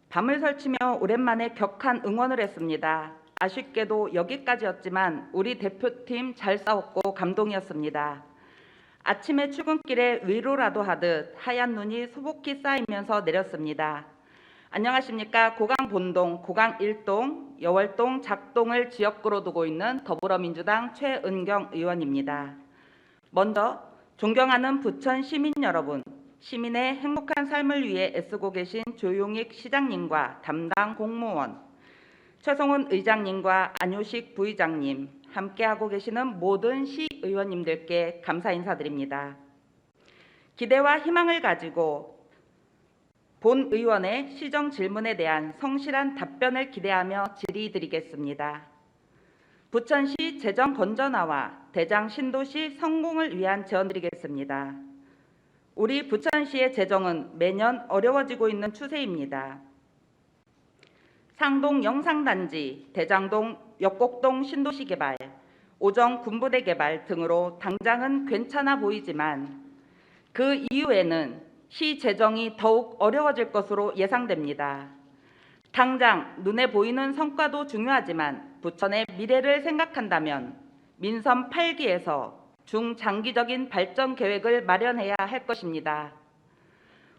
밤을 설치며 오랜만에 격한 응원을 했습니다. 아쉽게도 여기까지였지만 우리 대표팀 잘 싸웠고 감동이었습니다. 아침에 출근길에 위로라도 하듯 하얀 눈이 소복히 쌓이면서 내렸습니다. 안녕하십니까. 고강 본동, 고강 1동, 여월동, 작동을 지역구로 두고 있는 더불어민주당 최은경 의원입니다. 먼저 존경하는 부천 시민 여러분, 시민의 행복한 삶을 위해 애쓰고 계신 조용익 시장님과 담당 공무원, 최성훈 의장님과 안효식 부의장님, 함께하고 계시는 모든 시의원님들께 감사 인사드립니다. 기대와 희망을 가지고 본 의원의 시정 질문에 대한 성실한 답변을 기대하며 질의드리겠습니다. 부천시 재정 건전화와 대장 신도시 성공을 위한 제언드리겠습니다. 우리 부천시의 재정은 매년 어려워지고 있는 추세입니다. 상동 영상단지, 대장동 역곡동 신도시 개발, 오정 군부대 개발 등으로 당장은 괜찮아 보이지만 그 이후에는 시 재정이 더욱 어려워질 것으로 예상됩니다. 당장 눈에 보이는 성과도 중요하지만 부천의 미래를 생각한다면 민선 8기에서 중장기적인 발전 계획을 마련해야 할 것입니다.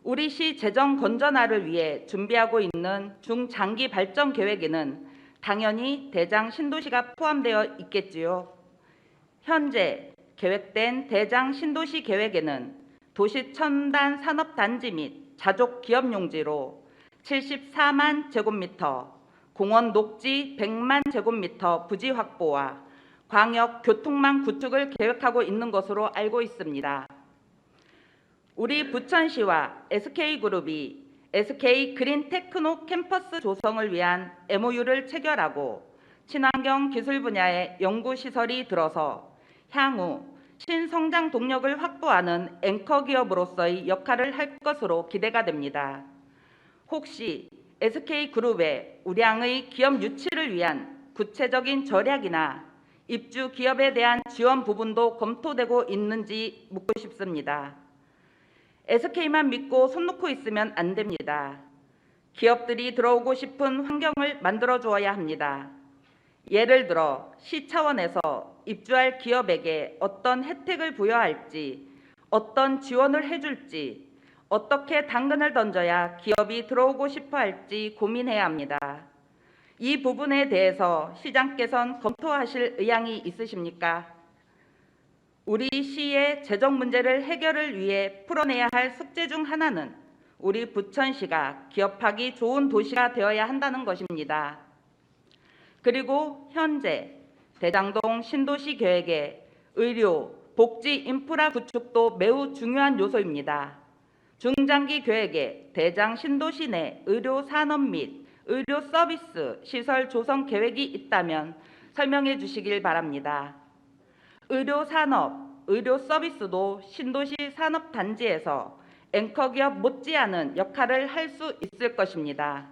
우리 시 재정 건전화를 위해 준비하고 있는 중장기 발전 계획에는 당연히 대장 신도시가 포함되어 있겠지요. 현재 계획된 대장 신도시 계획에는 도시 첨단 산업단지 및 자족 기업 용지로 74만 제곱미터, 공원 녹지 100만 제곱미터 부지 확보와 광역 교통망 구축을 계획하고 있는 것으로 알고 있습니다. 우리 부천시와 SK그룹이 SK 그린테크노 캠퍼스 조성을 위한 MOU를 체결하고 친환경 기술 분야의 연구시설이 들어서 향후 신성장 동력을 확보하는 앵커 기업으로서의 역할을 할 것으로 기대가 됩니다. 혹시 SK그룹의 우량의 기업 유치를 위한 구체적인 전략이나 입주 기업에 대한 지원 부분도 검토되고 있는지 묻고 싶습니다. SK만 믿고 손 놓고 있으면 안 됩니다. 기업들이 들어오고 싶은 환경을 만들어 주어야 합니다. 예를 들어 시 차원에서 입주할 기업에게 어떤 혜택을 부여할지, 어떤 지원을 해줄지, 어떻게 당근을 던져야 기업이 들어오고 싶어 할지 고민해야 합니다. 이 부분에 대해서 시장께서는 검토하실 의향이 있으십니까? 우리 시의 재정 문제를 해결을 위해 풀어내야 할 숙제 중 하나는 우리 부천시가 기업하기 좋은 도시가 되어야 한다는 것입니다. 그리고 현재 대장동 신도시 계획의 의료, 복지 인프라 구축도 매우 중요한 요소입니다. 중장기 계획에 대장 신도시 내 의료 산업 및 의료 서비스 시설 조성 계획이 있다면 설명해 주시길 바랍니다. 의료 산업, 의료 서비스도 신도시 산업단지에서 앵커 기업 못지않은 역할을 할 수 있을 것입니다.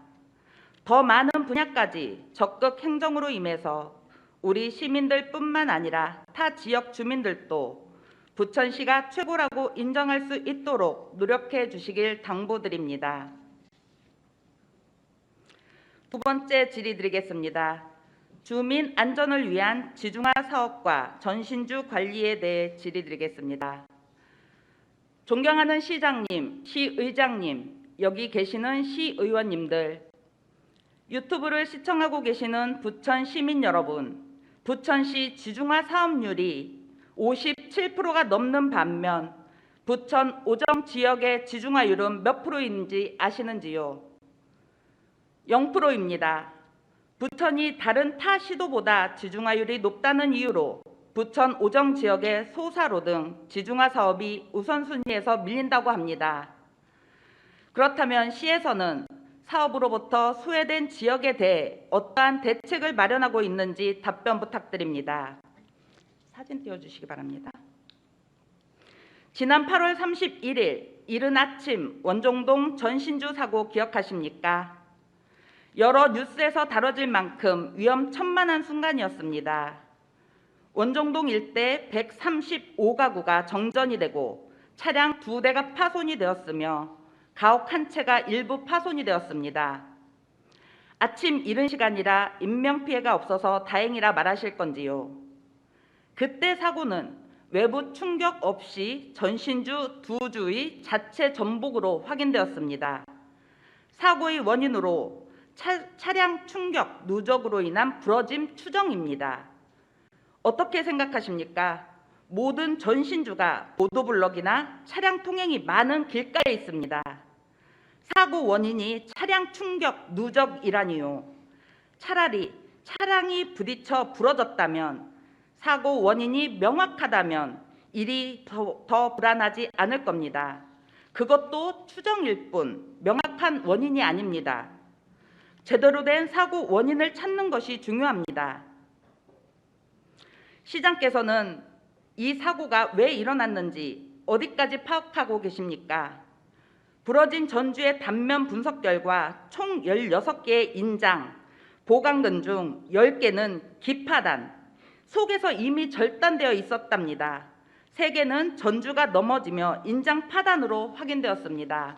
더 많은 분야까지 적극 행정으로 임해서 우리 시민들뿐만 아니라 타 지역 주민들도 부천시가 최고라고 인정할 수 있도록 노력해 주시길 당부드립니다. 두 번째 질의드리겠습니다. 주민 안전을 위한 지중화 사업과 전신주 관리에 대해 질의드리겠습니다. 존경하는 시장님, 시의장님, 여기 계시는 시의원님들, 유튜브를 시청하고 계시는 부천 시민 여러분, 부천시 지중화 사업률이 57%가 넘는 반면 부천 오정 지역의 지중화율은 몇 프로인지 아시는지요? 0%입니다. 부천이 다른 타 시도보다 지중화율이 높다는 이유로 부천 오정 지역의 소사로 등 지중화 사업이 우선순위에서 밀린다고 합니다. 그렇다면 시에서는 사업으로부터 소외된 지역에 대해 어떠한 대책을 마련하고 있는지 답변 부탁드립니다. 사진 띄워주시기 바랍니다. 지난 8월 31일 이른 아침 원종동 전신주 사고 기억하십니까? 여러 뉴스에서 다뤄질 만큼 위험천만한 순간이었습니다. 원종동 일대 135가구가 정전이 되고 차량 2대가 파손이 되었으며 가옥 한 채가 일부 파손이 되었습니다. 아침 이른 시간이라 인명피해가 없어서 다행이라 말하실 건지요. 그때 사고는 외부 충격 없이 전신주 두 주의 자체 전복으로 확인되었습니다. 사고의 원인으로 차량 충격 누적으로 인한 부러짐 추정입니다. 어떻게 생각하십니까? 모든 전신주가 보도블럭이나 차량 통행이 많은 길가에 있습니다. 사고 원인이 차량 충격 누적이라니요. 차라리 차량이 부딪혀 부러졌다면, 사고 원인이 명확하다면 일이 더 불안하지 않을 겁니다. 그것도 추정일 뿐 명확한 원인이 아닙니다. 제대로 된 사고 원인을 찾는 것이 중요합니다. 시장께서는 이 사고가 왜 일어났는지 어디까지 파악하고 계십니까? 부러진 전주의 단면 분석 결과 총 16개의 인장, 보강근 중 10개는 기파단, 속에서 이미 절단되어 있었답니다. 3개는 전주가 넘어지며 인장 파단으로 확인되었습니다.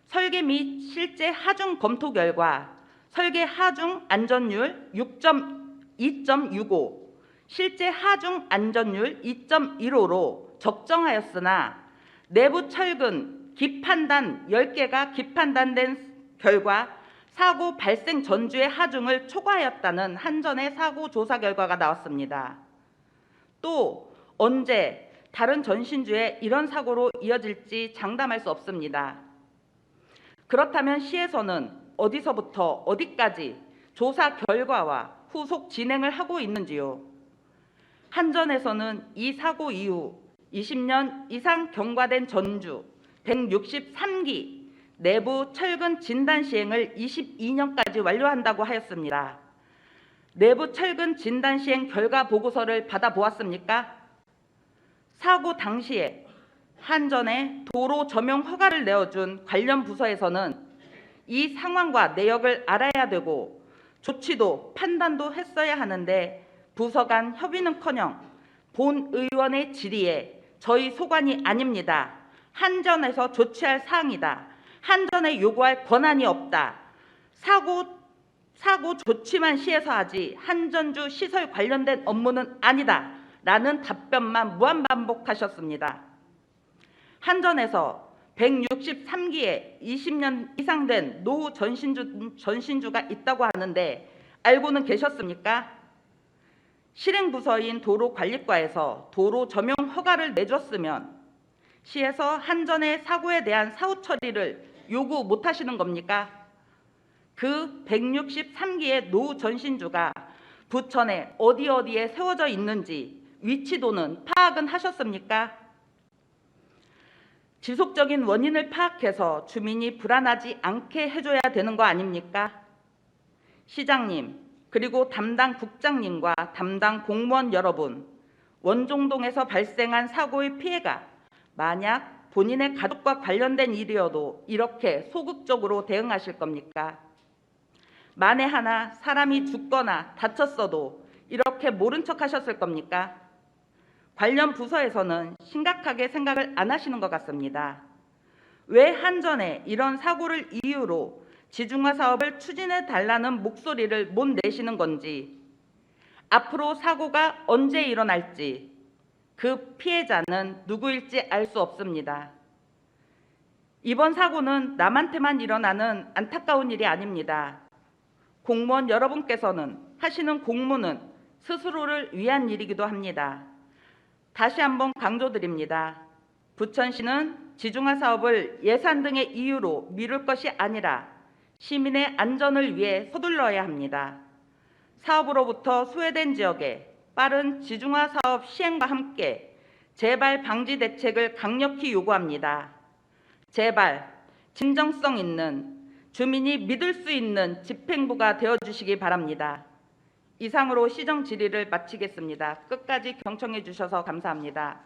설계 및 실제 하중 검토 결과 설계 하중 안전율 2.65, 실제 하중 안전율 2.15로 적정하였으나 내부 철근 기판단 10개가 기판단된 결과 사고 발생 전주의 하중을 초과하였다는 한전의 사고 조사 결과가 나왔습니다. 또 언제 다른 전신주에 이런 사고로 이어질지 장담할 수 없습니다. 그렇다면 시에서는 어디서부터 어디까지 조사 결과와 후속 진행을 하고 있는지요? 한전에서는 이 사고 이후 20년 이상 경과된 전주 163기 내부 철근 진단 시행을 22년까지 완료한다고 하였습니다. 내부 철근 진단 시행 결과 보고서를 받아보았습니까? 사고 당시에 한전에 도로 점용 허가를 내어준 관련 부서에서는 이 상황과 내역을 알아야 되고 조치도 판단도 했어야 하는데 부서 간 협의는커녕 본 의원의 질의에 저희 소관이 아닙니다. 한전에서 조치할 사항이다. 한전에 요구할 권한이 없다. 사고 조치만 시에서 하지 한전주 시설 관련된 업무는 아니다. 라는 답변만 무한반복하셨습니다. 한전에서 163기에 20년 이상 된 노후 전신주가 있다고 하는데 알고는 계셨습니까? 실행부서인 도로관리과에서 도로 점용 허가를 내줬으면 시에서 한전의 사고에 대한 사후 처리를 요구 못하시는 겁니까? 그 163기의 노후 전신주가 부천에 어디에 세워져 있는지 위치도는 파악은 하셨습니까? 지속적인 원인을 파악해서 주민이 불안하지 않게 해줘야 되는 거 아닙니까? 시장님, 그리고 담당 국장님과 담당 공무원 여러분, 원종동에서 발생한 사고의 피해가 만약 본인의 가족과 관련된 일이어도 이렇게 소극적으로 대응하실 겁니까? 만에 하나 사람이 죽거나 다쳤어도 이렇게 모른 척 하셨을 겁니까? 관련 부서에서는 심각하게 생각을 안 하시는 것 같습니다. 왜 한전에 이런 사고를 이유로 지중화 사업을 추진해 달라는 목소리를 못 내시는 건지, 앞으로 사고가 언제 일어날지 그 피해자는 누구일지 알 수 없습니다. 이번 사고는 남한테만 일어나는 안타까운 일이 아닙니다. 공무원 여러분께서는 하시는 공무는 스스로를 위한 일이기도 합니다. 다시 한번 강조드립니다. 부천시는 지중화 사업을 예산 등의 이유로 미룰 것이 아니라 시민의 안전을 위해 서둘러야 합니다. 사업으로부터 소외된 지역에 빠른 지중화 사업 시행과 함께 재발 방지 대책을 강력히 요구합니다. 제발 진정성 있는, 주민이 믿을 수 있는 집행부가 되어주시기 바랍니다. 이상으로 시정 질의를 마치겠습니다. 끝까지 경청해 주셔서 감사합니다.